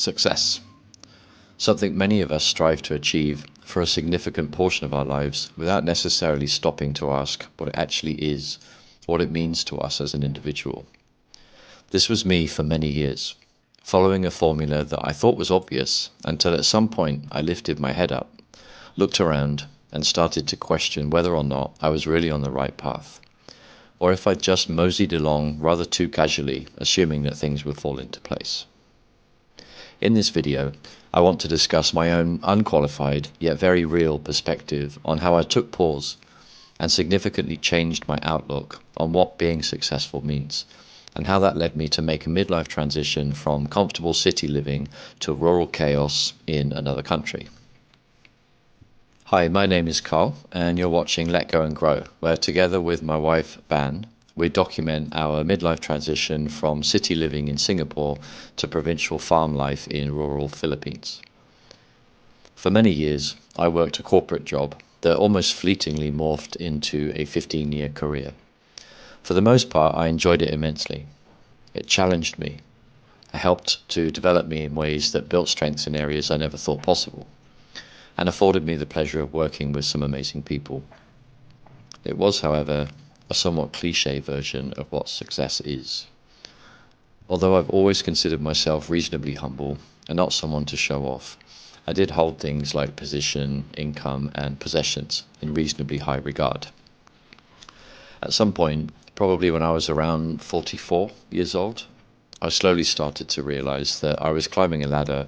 Success. Something many of us strive to achieve for a significant portion of our lives without necessarily stopping to ask what it actually is, what it means to us as an individual. This was me for many years, following a formula that I thought was obvious until at some point I lifted my head up, looked around, and started to question whether or not I was really on the right path, or if I'd just moseyed along rather too casually, assuming that things would fall into place. In this video, I want to discuss my own unqualified yet very real perspective on how I took pause and significantly changed my outlook on what being successful means, and how that led me to make a midlife transition from comfortable city living to rural chaos in another country. Hi, my name is Carl, and you're watching Let Go and Grow, where together with my wife, Ban, we document our midlife transition from city living in Singapore to provincial farm life in rural Philippines. For many years, I worked a corporate job that almost fleetingly morphed into a 15-year career. For the most part, I enjoyed it immensely. It challenged me. It helped to develop me in ways that built strengths in areas I never thought possible, and afforded me the pleasure of working with some amazing people. It was, however, a somewhat cliche version of what success is. Although I've always considered myself reasonably humble and not someone to show off, I did hold things like position, income, and possessions in reasonably high regard. At some point, probably when I was around 44 years old, I slowly started to realize that I was climbing a ladder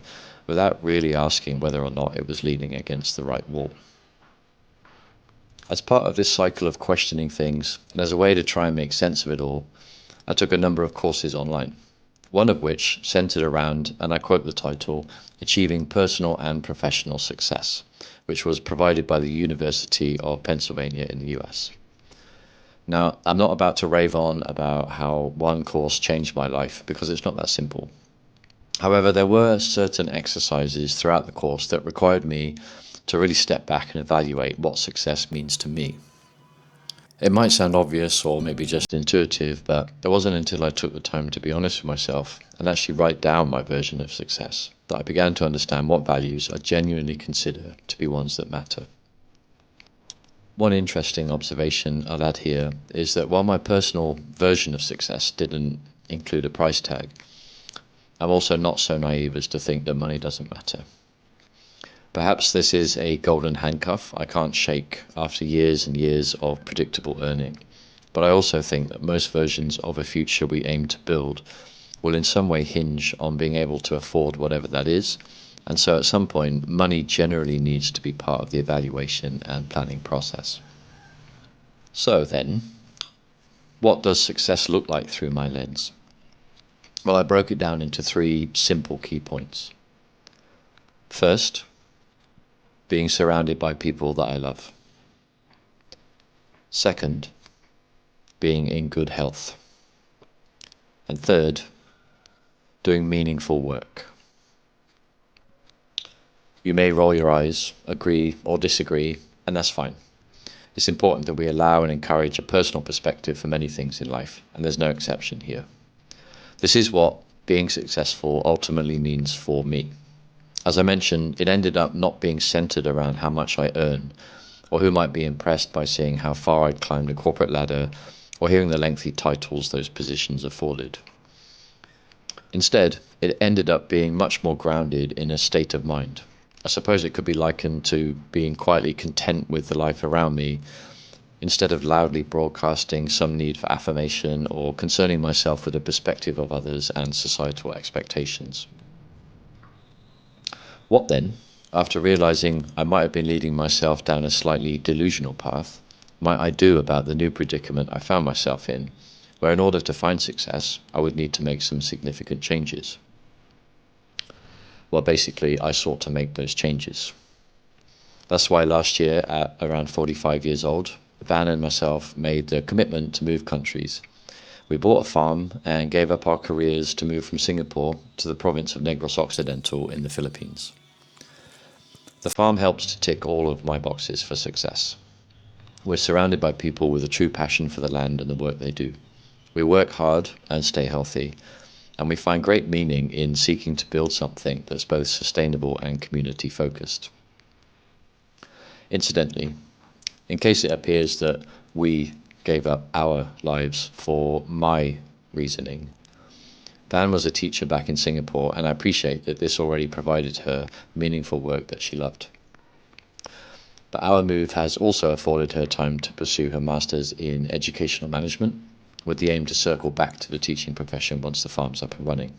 without really asking whether or not it was leaning against the right wall. As part of this cycle of questioning things, and as a way to try and make sense of it all, I took a number of courses online, one of which centered around, and I quote the title, Achieving Personal and Professional Success, which was provided by the University of Pennsylvania in the US. Now, I'm not about to rave on about how one course changed my life, because it's not that simple. However, there were certain exercises throughout the course that required me to really step back and evaluate what success means to me. It might sound obvious or maybe just intuitive, but it wasn't until I took the time to be honest with myself and actually write down my version of success that I began to understand what values I genuinely consider to be ones that matter. One interesting observation I'll add here is that while my personal version of success didn't include a price tag, I'm also not so naive as to think that money doesn't matter. Perhaps this is a golden handcuff I can't shake after years and years of predictable earning, but I also think that most versions of a future we aim to build will in some way hinge on being able to afford whatever that is, and so at some point money generally needs to be part of the evaluation and planning process. So then, what does success look like through my lens? Well, I broke it down into 3 simple key points. First, being surrounded by people that I love. Second, being in good health. And third, doing meaningful work. You may roll your eyes, agree or disagree, and that's fine. It's important that we allow and encourage a personal perspective for many things in life, and there's no exception here. This is what being successful ultimately means for me. As I mentioned, it ended up not being centered around how much I earn, or who might be impressed by seeing how far I'd climbed a corporate ladder, or hearing the lengthy titles those positions afforded. Instead, it ended up being much more grounded in a state of mind. I suppose it could be likened to being quietly content with the life around me, instead of loudly broadcasting some need for affirmation or concerning myself with the perspective of others and societal expectations. What then, after realizing I might have been leading myself down a slightly delusional path, might I do about the new predicament I found myself in, where in order to find success, I would need to make some significant changes? Well, basically, I sought to make those changes. That's why last year, at around 45 years old, Van and myself made the commitment to move countries. We bought a farm and gave up our careers to move from Singapore to the province of Negros Occidental in the Philippines. The farm helps to tick all of my boxes for success. We're surrounded by people with a true passion for the land and the work they do. We work hard and stay healthy, and we find great meaning in seeking to build something that's both sustainable and community focused. Incidentally, in case it appears that we gave up our lives for my reasoning, Van was a teacher back in Singapore, and I appreciate that this already provided her meaningful work that she loved. But our move has also afforded her time to pursue her master's in educational management, with the aim to circle back to the teaching profession once the farm's up and running.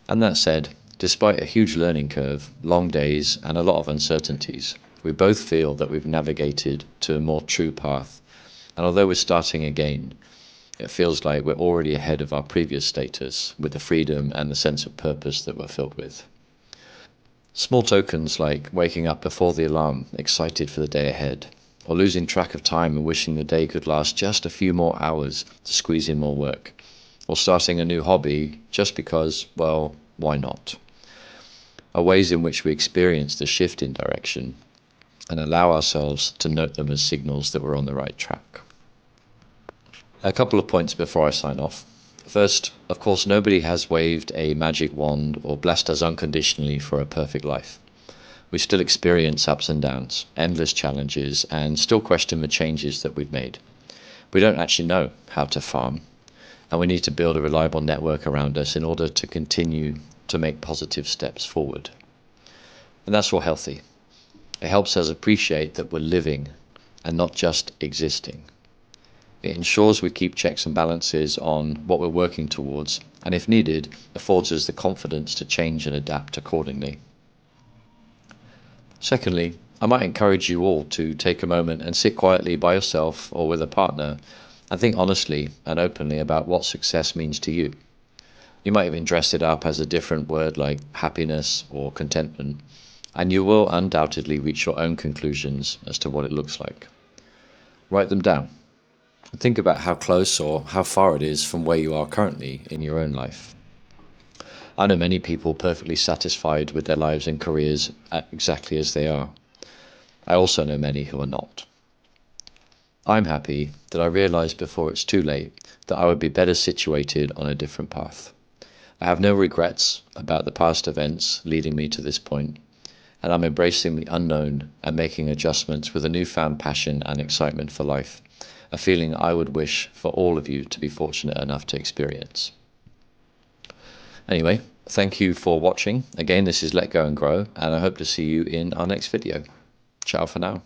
And that said, despite a huge learning curve, long days, and a lot of uncertainties, we both feel that we've navigated to a more true path. And although we're starting again, it feels like we're already ahead of our previous status, with the freedom and the sense of purpose that we're filled with. Small tokens like waking up before the alarm, excited for the day ahead, or losing track of time and wishing the day could last just a few more hours to squeeze in more work, or starting a new hobby just because, well, why not? Are ways in which we experience the shift in direction and allow ourselves to note them as signals that we're on the right track. A couple of points before I sign off. First, of course, nobody has waved a magic wand or blessed us unconditionally for a perfect life. We still experience ups and downs, endless challenges, and still question the changes that we've made. We don't actually know how to farm, and we need to build a reliable network around us in order to continue to make positive steps forward. And that's all healthy. It helps us appreciate that we're living and not just existing. It ensures we keep checks and balances on what we're working towards, and if needed, affords us the confidence to change and adapt accordingly. Secondly, I might encourage you all to take a moment and sit quietly by yourself or with a partner and think honestly and openly about what success means to you. You might even dress it up as a different word like happiness or contentment, and you will undoubtedly reach your own conclusions as to what it looks like. Write them down. Think about how close or how far it is from where you are currently in your own life. I know many people perfectly satisfied with their lives and careers exactly as they are. I also know many who are not. I'm happy that I realized before it's too late that I would be better situated on a different path. I have no regrets about the past events leading me to this point, and I'm embracing the unknown and making adjustments with a newfound passion and excitement for life, a feeling I would wish for all of you to be fortunate enough to experience. Anyway, thank you for watching. Again, this is Let Go and Grow, and I hope to see you in our next video. Ciao for now.